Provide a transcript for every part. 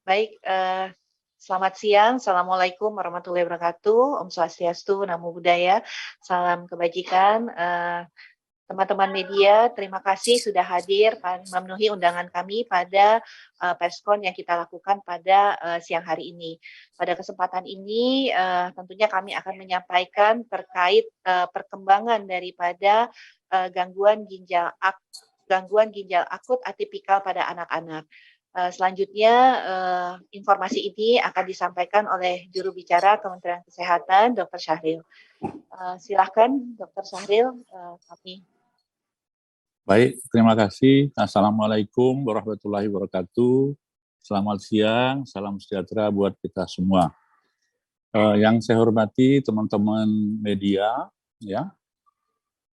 Baik, selamat siang. Assalamualaikum warahmatullahi wabarakatuh. Om Swastiastu, Namo Buddhaya, salam kebajikan. Teman-teman media, terima kasih sudah hadir memenuhi undangan kami pada perskon yang kita lakukan pada siang hari ini. Pada kesempatan ini, tentunya kami akan menyampaikan terkait perkembangan daripada gangguan ginjal akut atipikal pada anak-anak. Selanjutnya, informasi ini akan disampaikan oleh juru bicara Kementerian Kesehatan, Dr. Syahril. Silakan, Dr. Syahril, kami. Baik, terima kasih. Assalamualaikum warahmatullahi wabarakatuh. Selamat siang, salam sejahtera buat kita semua. Yang saya hormati teman-teman media, ya,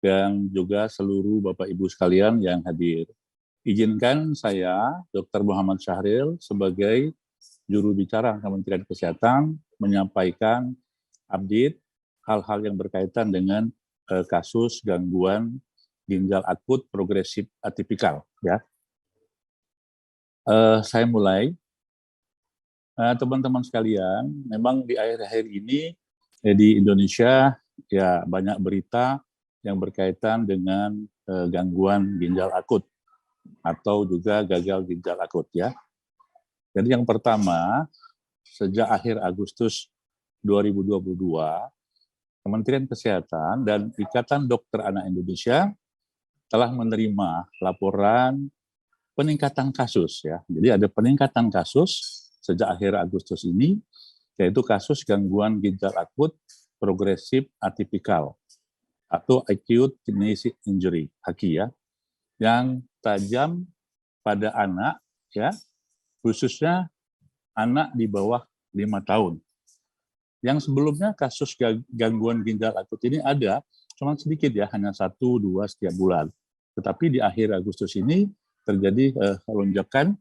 dan juga seluruh Bapak Ibu sekalian yang hadir. Izinkan saya, Dr. Muhammad Syahril, sebagai juru bicara Kementerian Kesehatan, menyampaikan update hal-hal yang berkaitan dengan kasus gangguan ginjal akut progresif atipikal. Ya, saya mulai. Teman-teman sekalian, memang di akhir-akhir ini di Indonesia ya banyak berita yang berkaitan dengan gangguan ginjal akut atau juga gagal ginjal akut, ya. Jadi yang pertama, sejak akhir Agustus 2022, Kementerian Kesehatan dan Ikatan Dokter Anak Indonesia telah menerima laporan peningkatan kasus, ya. Jadi ada peningkatan kasus sejak akhir Agustus ini, yaitu kasus gangguan ginjal akut progresif atipikal atau acute kidney injury, AKI, ya, yang tajam pada anak, ya, khususnya anak di bawah 5 tahun. Yang sebelumnya kasus gangguan ginjal akut ini ada, cuma sedikit ya, hanya 1-2 setiap bulan. Tetapi di akhir Agustus ini terjadi lonjakan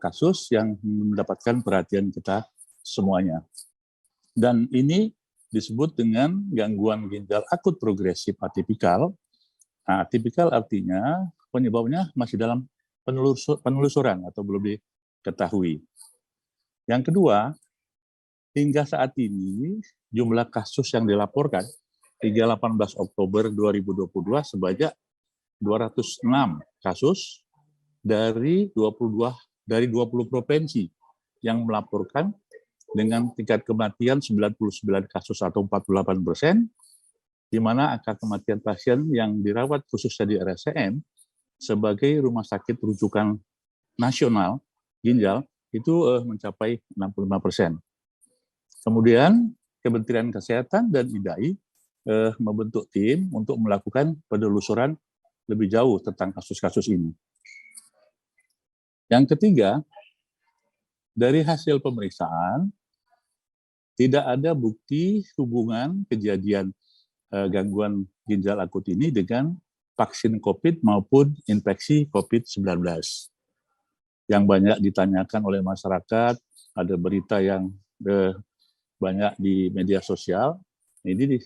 kasus yang mendapatkan perhatian kita semuanya. Dan ini disebut dengan gangguan ginjal akut progresif atipikal. Nah, atipikal artinya penyebabnya masih dalam penelusuran atau belum diketahui. Yang kedua, hingga saat ini jumlah kasus yang dilaporkan hingga 18 Oktober 2022 sebanyak 206 kasus dari 20 provinsi yang melaporkan dengan tingkat kematian 99 kasus atau 48%, di mana angka kematian pasien yang dirawat khususnya di RSCM sebagai rumah sakit rujukan nasional ginjal itu mencapai 65%. Kemudian Kementerian Kesehatan dan IDAI membentuk tim untuk melakukan penelusuran lebih jauh tentang kasus-kasus ini. Yang ketiga, dari hasil pemeriksaan tidak ada bukti hubungan kejadian gangguan ginjal akut ini dengan vaksin COVID maupun infeksi COVID-19. Yang banyak ditanyakan oleh masyarakat, ada berita yang banyak di media sosial, ini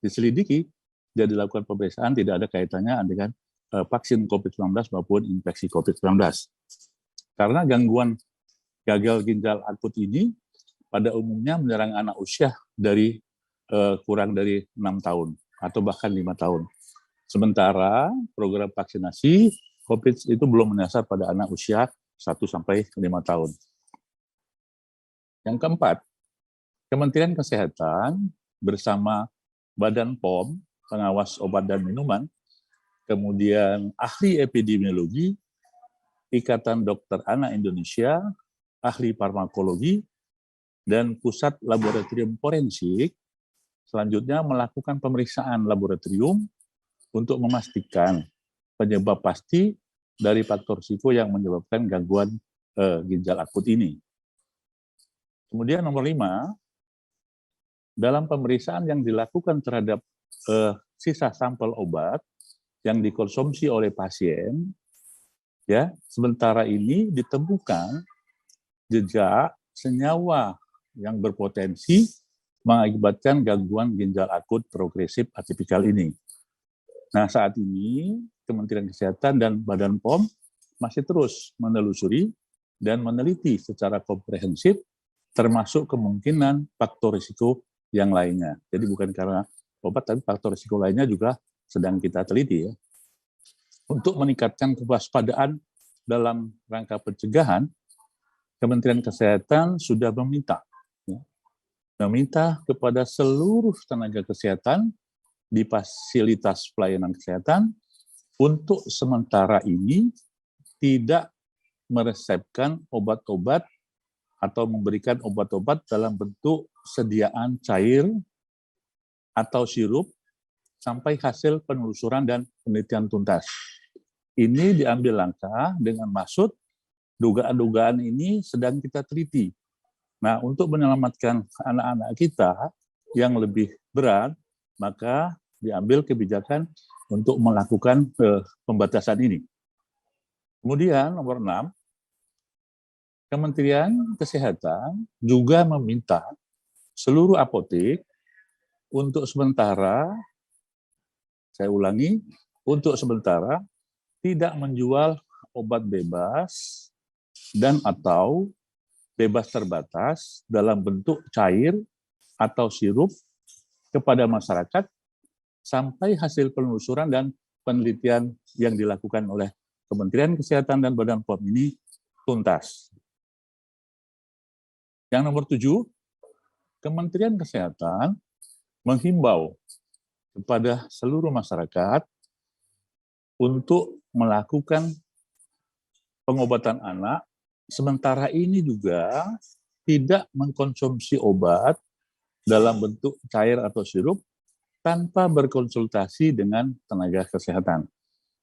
diselidiki dan dilakukan pemeriksaan tidak ada kaitannya dengan vaksin COVID-19 maupun infeksi COVID-19. Karena gangguan gagal ginjal akut ini pada umumnya menyerang anak usia dari kurang dari 6 tahun atau bahkan 5 tahun. Sementara program vaksinasi COVID itu belum menyasar pada anak usia 1-5 tahun. Yang keempat, Kementerian Kesehatan bersama Badan POM, pengawas obat dan minuman, kemudian ahli epidemiologi, Ikatan Dokter Anak Indonesia, ahli farmakologi, dan pusat laboratorium forensik selanjutnya melakukan pemeriksaan laboratorium untuk memastikan penyebab pasti dari faktor risiko yang menyebabkan gangguan ginjal akut ini. Kemudian nomor 5, dalam pemeriksaan yang dilakukan terhadap sisa sampel obat yang dikonsumsi oleh pasien, ya, sementara ini ditemukan jejak senyawa yang berpotensi mengakibatkan gangguan ginjal akut progresif atipikal ini. Nah, saat ini Kementerian Kesehatan dan Badan POM masih terus menelusuri dan meneliti secara komprehensif termasuk kemungkinan faktor risiko yang lainnya. Jadi bukan karena obat, tapi faktor risiko lainnya juga sedang kita teliti ya. Untuk meningkatkan kewaspadaan dalam rangka pencegahan, Kementerian Kesehatan sudah meminta kepada seluruh tenaga kesehatan di fasilitas pelayanan kesehatan untuk sementara ini tidak meresepkan obat-obat atau memberikan obat-obat dalam bentuk sediaan cair atau sirup sampai hasil penelusuran dan penelitian tuntas. Ini diambil langkah dengan maksud dugaan-dugaan ini sedang kita teliti. Nah, untuk menyelamatkan anak-anak kita yang lebih berat, maka diambil kebijakan untuk melakukan pembatasan ini. Kemudian nomor 6, Kementerian Kesehatan juga meminta seluruh apotek untuk sementara, saya ulangi, untuk sementara tidak menjual obat bebas dan atau bebas terbatas dalam bentuk cair atau sirup kepada masyarakat sampai hasil penelusuran dan penelitian yang dilakukan oleh Kementerian Kesehatan dan Badan POM ini tuntas. Yang nomor 7, Kementerian Kesehatan menghimbau kepada seluruh masyarakat untuk melakukan pengobatan anak, sementara ini juga tidak mengkonsumsi obat dalam bentuk cair atau sirup tanpa berkonsultasi dengan tenaga kesehatan.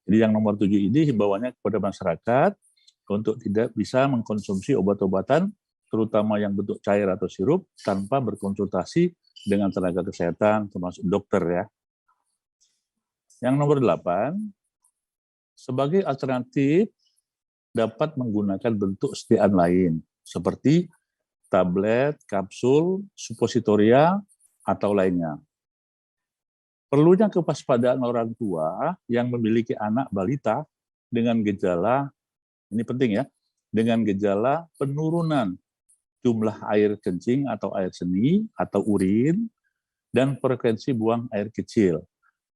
Jadi yang nomor 7 ini himbauannya kepada masyarakat untuk tidak bisa mengkonsumsi obat-obatan, terutama yang bentuk cair atau sirup, tanpa berkonsultasi dengan tenaga kesehatan, termasuk dokter ya. Yang nomor 8, sebagai alternatif dapat menggunakan bentuk sediaan lain, seperti tablet, kapsul, supositoria, atau lainnya. Perlunya kewaspadaan orang tua yang memiliki anak balita dengan gejala, ini penting ya, dengan gejala penurunan jumlah air kencing atau air seni atau urin, dan frekuensi buang air kecil.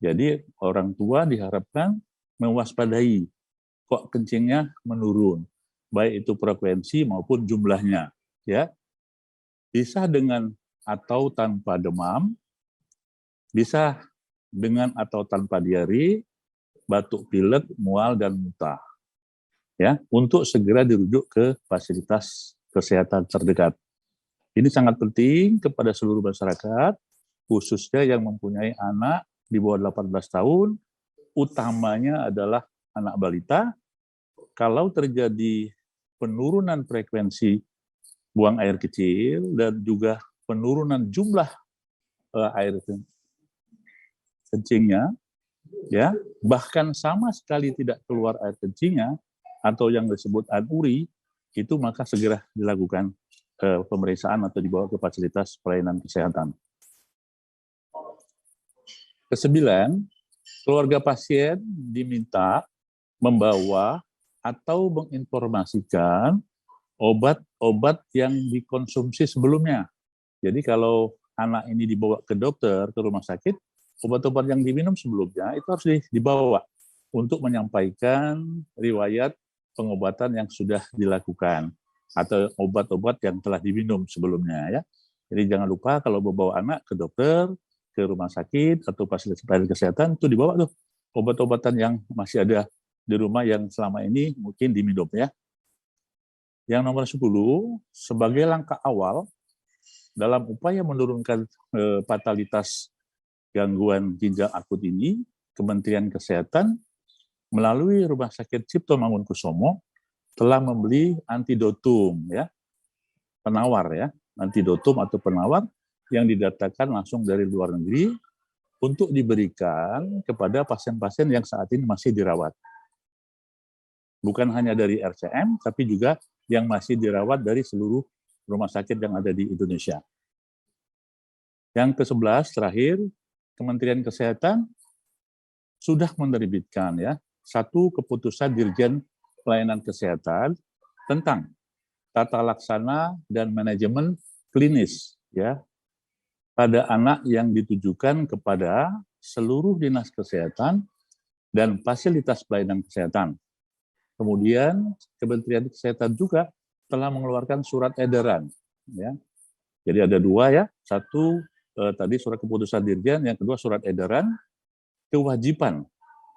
Jadi orang tua diharapkan mewaspadai kok kencingnya menurun, baik itu frekuensi maupun jumlahnya. Ya, bisa dengan atau tanpa demam, bisa dengan atau tanpa diare, batuk pilek, mual dan muntah. Ya, untuk segera dirujuk ke fasilitas kesehatan terdekat. Ini sangat penting kepada seluruh masyarakat, khususnya yang mempunyai anak di bawah 18 tahun, utamanya adalah anak balita. Kalau terjadi penurunan frekuensi buang air kecil dan juga penurunan jumlah air kencingnya, ya, bahkan sama sekali tidak keluar air kencingnya atau yang disebut anuri, itu maka segera dilakukan pemeriksaan atau dibawa ke fasilitas pelayanan kesehatan. Kesembilan, keluarga pasien diminta membawa atau menginformasikan obat-obat yang dikonsumsi sebelumnya. Jadi kalau anak ini dibawa ke dokter, ke rumah sakit, obat-obat yang diminum sebelumnya itu harus dibawa untuk menyampaikan riwayat pengobatan yang sudah dilakukan atau obat-obat yang telah diminum sebelumnya ya. Jadi jangan lupa kalau membawa anak ke dokter, ke rumah sakit atau fasilitas pelayanan kesehatan itu dibawa tuh obat-obatan yang masih ada di rumah yang selama ini mungkin diminum ya. Yang nomor 10, sebagai langkah awal dalam upaya menurunkan fatalitas gangguan ginjal akut ini, Kementerian Kesehatan melalui Rumah Sakit Cipto Mangunkusumo telah membeli antidotum ya, penawar ya, antidotum atau penawar yang didatakan langsung dari luar negeri untuk diberikan kepada pasien-pasien yang saat ini masih dirawat. Bukan hanya dari RCM, tapi juga yang masih dirawat dari seluruh rumah sakit yang ada di Indonesia. Yang ke-11 terakhir, Kementerian Kesehatan sudah menerbitkan ya satu keputusan Dirjen Pelayanan Kesehatan tentang tata laksana dan manajemen klinis ya pada anak yang ditujukan kepada seluruh dinas kesehatan dan fasilitas pelayanan kesehatan. Kemudian Kementerian Kesehatan juga telah mengeluarkan surat edaran ya. Jadi ada dua ya, satu tadi surat keputusan Dirjen, yang kedua surat edaran kewajiban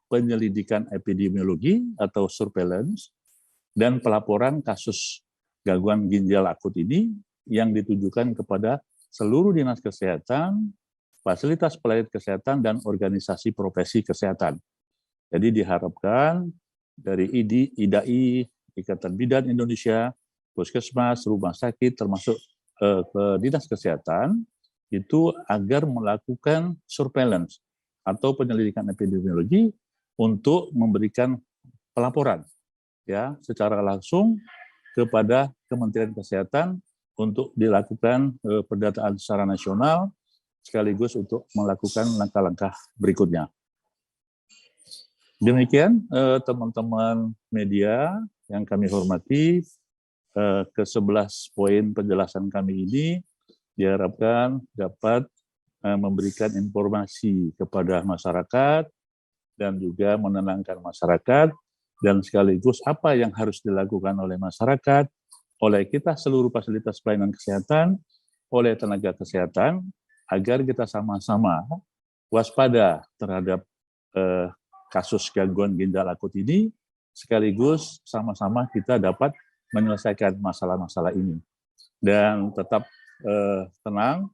penyelidikan epidemiologi atau surveillance dan pelaporan kasus gangguan ginjal akut ini yang ditujukan kepada seluruh dinas kesehatan, fasilitas pelayanan kesehatan, dan organisasi profesi kesehatan. Jadi diharapkan dari IDI, IDAI, Ikatan Bidan Indonesia, Puskesmas, rumah sakit, termasuk ke dinas kesehatan, itu agar melakukan surveillance atau penyelidikan epidemiologi untuk memberikan pelaporan ya secara langsung kepada Kementerian Kesehatan untuk dilakukan pendataan secara nasional sekaligus untuk melakukan langkah-langkah berikutnya. Demikian teman-teman media yang kami hormati, ke-11 poin penjelasan kami ini diharapkan dapat memberikan informasi kepada masyarakat dan juga menenangkan masyarakat, dan sekaligus apa yang harus dilakukan oleh masyarakat, oleh kita seluruh fasilitas pelayanan kesehatan, oleh tenaga kesehatan, agar kita sama-sama waspada terhadap kasus gangguan ginjal akut ini, sekaligus sama-sama kita dapat menyelesaikan masalah-masalah ini. Dan tetap tenang,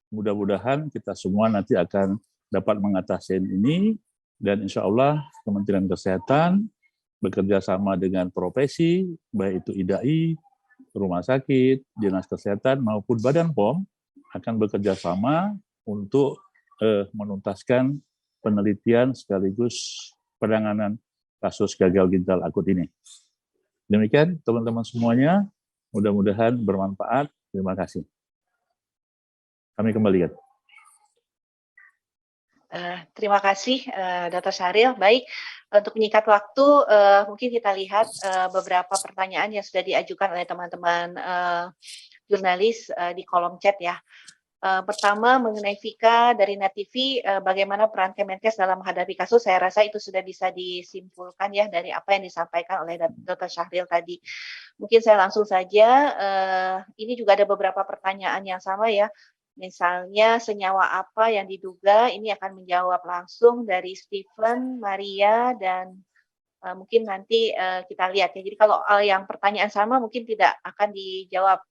mudah-mudahan kita semua nanti akan dapat mengatasi ini, dan insya Allah Kementerian Kesehatan bekerja sama dengan profesi, baik itu IDAI, rumah sakit, dinas kesehatan, maupun Badan POM, akan bekerja sama untuk menuntaskan penelitian sekaligus penanganan kasus gagal ginjal akut ini. Demikian teman-teman semuanya, mudah-mudahan bermanfaat. Terima kasih. Kami kembalikan. Terima kasih Dr. Syahril. Baik, untuk menyingkat waktu, mungkin kita lihat beberapa pertanyaan yang sudah diajukan oleh teman-teman jurnalis di kolom chat ya. Pertama mengenai Vika dari Net TV, bagaimana peran Kemenkes dalam menghadapi kasus? Saya rasa itu sudah bisa disimpulkan ya dari apa yang disampaikan oleh Dr. Syahril tadi. Mungkin saya langsung saja, ini juga ada beberapa pertanyaan yang sama ya. Misalnya senyawa apa yang diduga, ini akan menjawab langsung dari Stephen, Maria, dan mungkin nanti kita lihat ya. Jadi kalau yang pertanyaan sama mungkin tidak akan dijawab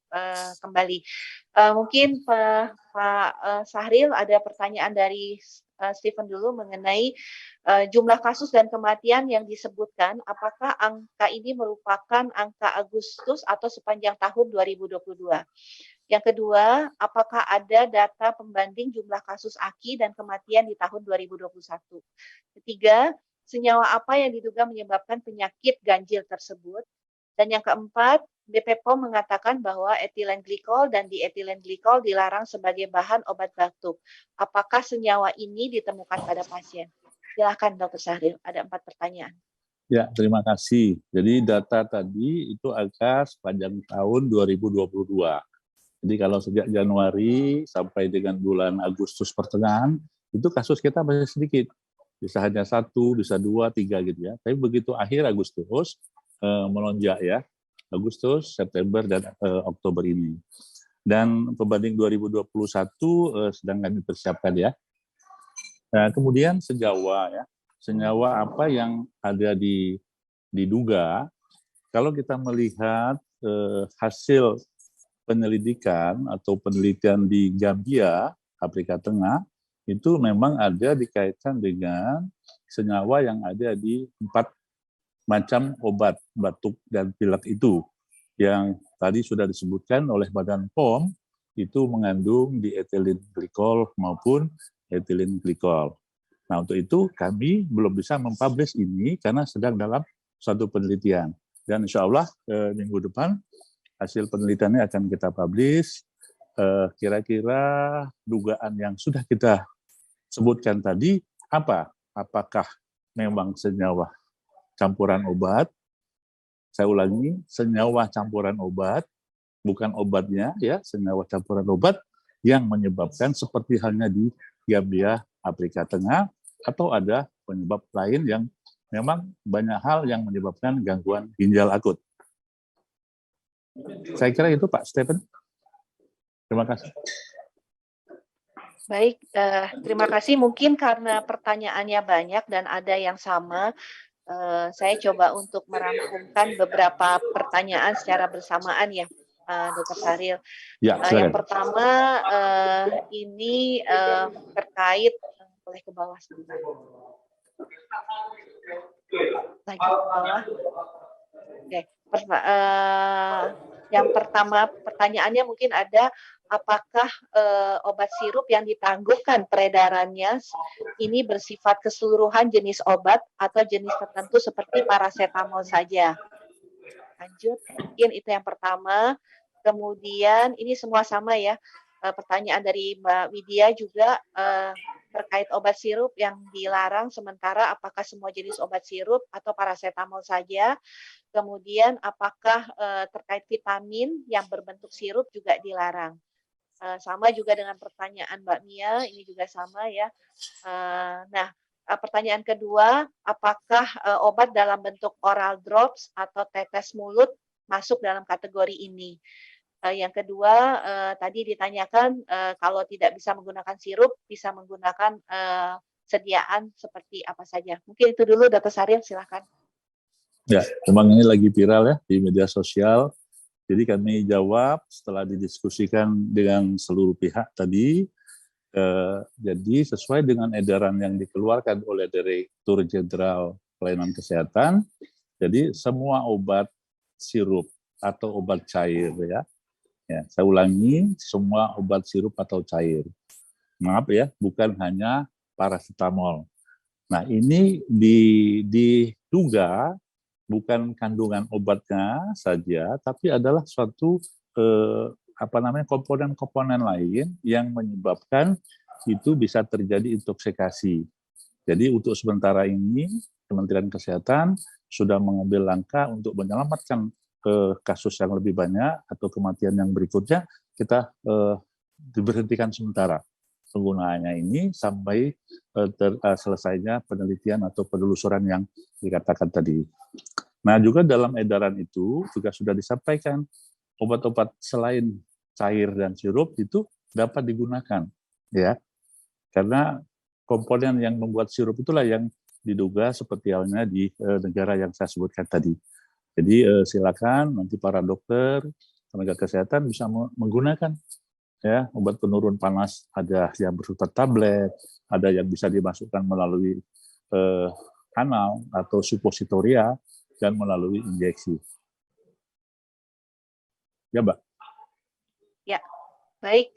kembali. Mungkin Pak Syahril ada pertanyaan dari Stephen dulu mengenai jumlah kasus dan kematian yang disebutkan, apakah angka ini merupakan angka Agustus atau sepanjang tahun 2022? Yang kedua, apakah ada data pembanding jumlah kasus AKI dan kematian di tahun 2021? Ketiga, senyawa apa yang diduga menyebabkan penyakit ganjil tersebut? Dan yang keempat, BP POM mengatakan bahwa etilen glikol dan dietilen glikol dilarang sebagai bahan obat batuk. Apakah senyawa ini ditemukan pada pasien? Silakan Dr. Syahril, ada 4 pertanyaan. Ya, terima kasih. Jadi data tadi itu angka sepanjang tahun 2022. Jadi kalau sejak Januari sampai dengan bulan Agustus pertengahan, itu kasus kita masih sedikit. Bisa hanya 1, bisa 2, 3 gitu ya. Tapi begitu akhir Agustus, melonjak ya. Agustus, September, dan Oktober ini. Dan pembanding 2021 sedang kami persiapkan ya. Nah, kemudian senyawa ya. Senyawa apa yang ada diduga, kalau kita melihat hasil penyelidikan atau penelitian di Gambia, Afrika Tengah, itu memang ada dikaitkan dengan senyawa yang ada di 4 macam obat batuk dan pilek itu, yang tadi sudah disebutkan oleh Badan POM, itu mengandung dietilen glikol maupun etilen glikol. Nah, untuk itu kami belum bisa mempublish ini karena sedang dalam suatu penelitian. Dan insya Allah minggu depan hasil penelitiannya akan kita publish. Kira-kira dugaan yang sudah kita sebutkan tadi apa? Apakah memang senyawa campuran obat Saya ulangi, senyawa campuran obat, bukan obatnya, ya, senyawa campuran obat yang menyebabkan seperti halnya di Gambia, Afrika Tengah, atau ada penyebab lain yang memang banyak hal yang menyebabkan gangguan ginjal akut. Saya kira itu Pak Stephen. Terima kasih. Baik, terima kasih. Mungkin karena pertanyaannya banyak dan ada yang sama, saya coba untuk merangkumkan beberapa pertanyaan secara bersamaan ya, Dr. Sahril. Ya, Yang silakan. pertama ini terkait boleh ke bawah sebentar. Lagi ke bawah. Oke. Yang pertama pertanyaannya mungkin ada apakah obat sirup yang ditangguhkan peredarannya ini bersifat keseluruhan jenis obat atau jenis tertentu seperti parasetamol saja? Lanjut, mungkin itu yang pertama. Kemudian ini semua sama ya, pertanyaan dari Mbak Widya juga terkait obat sirup yang dilarang sementara apakah semua jenis obat sirup atau parasetamol saja? Kemudian apakah terkait vitamin yang berbentuk sirup juga dilarang? Sama juga dengan pertanyaan Mbak Mia, ini juga sama ya. Nah, pertanyaan kedua, apakah obat dalam bentuk oral drops atau tetes mulut masuk dalam kategori ini? Yang kedua, tadi ditanyakan kalau tidak bisa menggunakan sirup, bisa menggunakan sediaan seperti apa saja. Mungkin itu dulu, Dr. Sahril, silakan. Ya, memang ini lagi viral ya di media sosial. Jadi kami jawab setelah didiskusikan dengan seluruh pihak tadi. Jadi sesuai dengan edaran yang dikeluarkan oleh Direktur Jenderal Pelayanan Kesehatan, jadi semua obat sirup atau obat cair ya, saya ulangi, semua obat sirup atau cair. Maaf ya, bukan hanya parasetamol. Nah ini diduga bukan kandungan obatnya saja, tapi adalah suatu komponen-komponen lain yang menyebabkan itu bisa terjadi intoksikasi. Jadi untuk sementara ini Kementerian Kesehatan sudah mengambil langkah untuk menyelamatkan kasus yang lebih banyak atau kematian yang berikutnya, kita diberhentikan sementara penggunaannya ini sampai selesainya penelitian atau penelusuran yang dikatakan tadi. Nah, juga dalam edaran itu juga sudah disampaikan obat-obat selain cair dan sirup itu dapat digunakan, ya, karena komponen yang membuat sirup itulah yang diduga seperti halnya di negara yang saya sebutkan tadi. Jadi silakan nanti para dokter, tenaga kesehatan bisa menggunakan ya obat penurun panas, ada yang bersifat tablet, ada yang bisa dimasukkan melalui anal atau suppositoria dan melalui injeksi. Ya, Mbak. Ya, baik.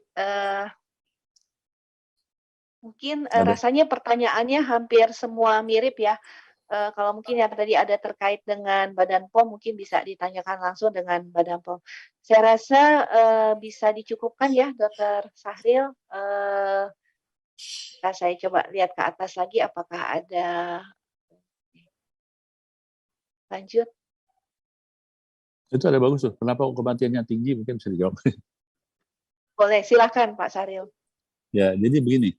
Mungkin rasanya pertanyaannya hampir semua mirip ya. Kalau mungkin yang tadi ada terkait dengan Badan POM mungkin bisa ditanyakan langsung dengan Badan POM. Saya rasa bisa dicukupkan ya, Dr. Sahril. Saya coba lihat ke atas lagi apakah ada lanjut. Itu ada bagus tuh. Kenapa kematiannya tinggi? Mungkin bisa dijawab. Boleh, silakan Pak Sahril. Ya, jadi begini.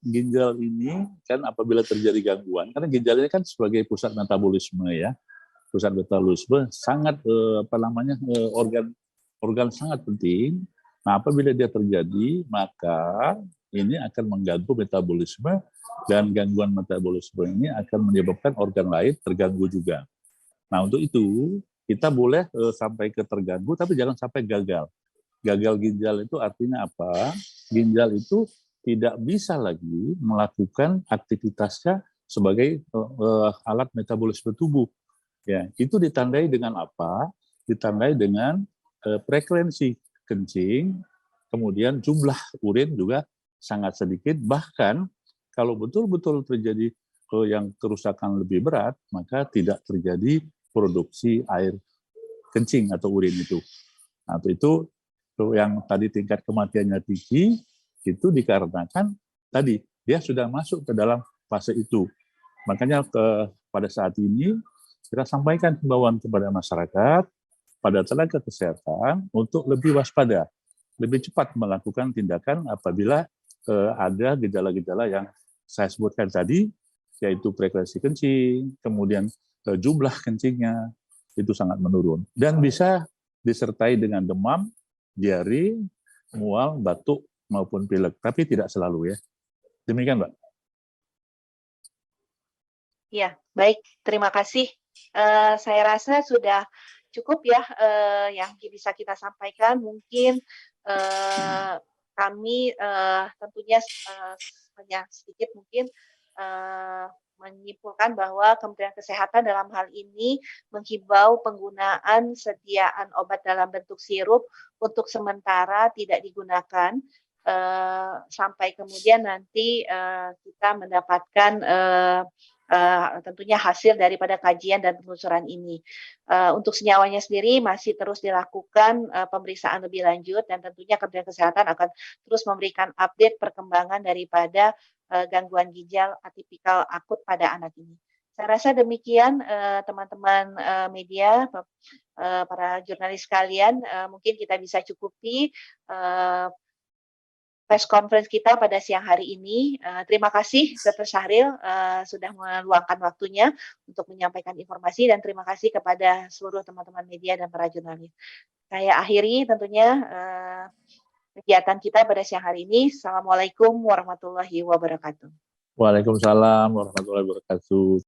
Ginjal ini kan apabila terjadi gangguan, karena ginjal ini kan sebagai pusat metabolisme ya, pusat metabolisme sangat organ sangat penting. Nah, apabila dia terjadi, maka ini akan mengganggu metabolisme dan gangguan metabolisme ini akan menyebabkan organ lain terganggu juga. Nah, untuk itu kita boleh sampai ke terganggu, tapi jangan sampai gagal. Gagal ginjal itu artinya apa? Ginjal itu tidak bisa lagi melakukan aktivitasnya sebagai alat metabolisme tubuh. Ya, itu ditandai dengan apa? Ditandai dengan frekuensi kencing, kemudian jumlah urin juga sangat sedikit. Bahkan kalau betul-betul terjadi yang kerusakan lebih berat, maka tidak terjadi produksi air kencing atau urin itu. Nah, itu yang tadi tingkat kematiannya tinggi, itu dikarenakan tadi dia sudah masuk ke dalam fase itu. Makanya pada saat ini kita sampaikan himbauan kepada masyarakat, pada tenaga kesehatan untuk lebih waspada, lebih cepat melakukan tindakan apabila ada gejala-gejala yang saya sebutkan tadi, yaitu frekuensi kencing, kemudian jumlah kencingnya itu sangat menurun. Dan bisa disertai dengan demam, diare, mual, batuk, maupun pilek. Tapi tidak selalu ya. Demikian, Mbak. Ya, baik. Terima kasih. Saya rasa sudah cukup ya yang bisa kita sampaikan. Mungkin kami tentunya hanya sedikit mungkin menyimpulkan bahwa Kementerian Kesehatan dalam hal ini menghimbau penggunaan sediaan obat dalam bentuk sirup untuk sementara tidak digunakan sampai kemudian nanti kita mendapatkan tentunya hasil daripada kajian dan penelusuran ini. Untuk senyawanya sendiri masih terus dilakukan pemeriksaan lebih lanjut dan tentunya Kementerian Kesehatan akan terus memberikan update perkembangan daripada gangguan ginjal atipikal akut pada anak ini. Saya rasa demikian teman-teman media, para jurnalis sekalian, mungkin kita bisa cukupi press conference kita pada siang hari ini. Terima kasih Dr. Syahril sudah meluangkan waktunya untuk menyampaikan informasi dan terima kasih kepada seluruh teman-teman media dan para jurnalis. Saya akhiri tentunya kegiatan kita pada siang hari ini. Assalamualaikum warahmatullahi wabarakatuh. Waalaikumsalam warahmatullahi wabarakatuh.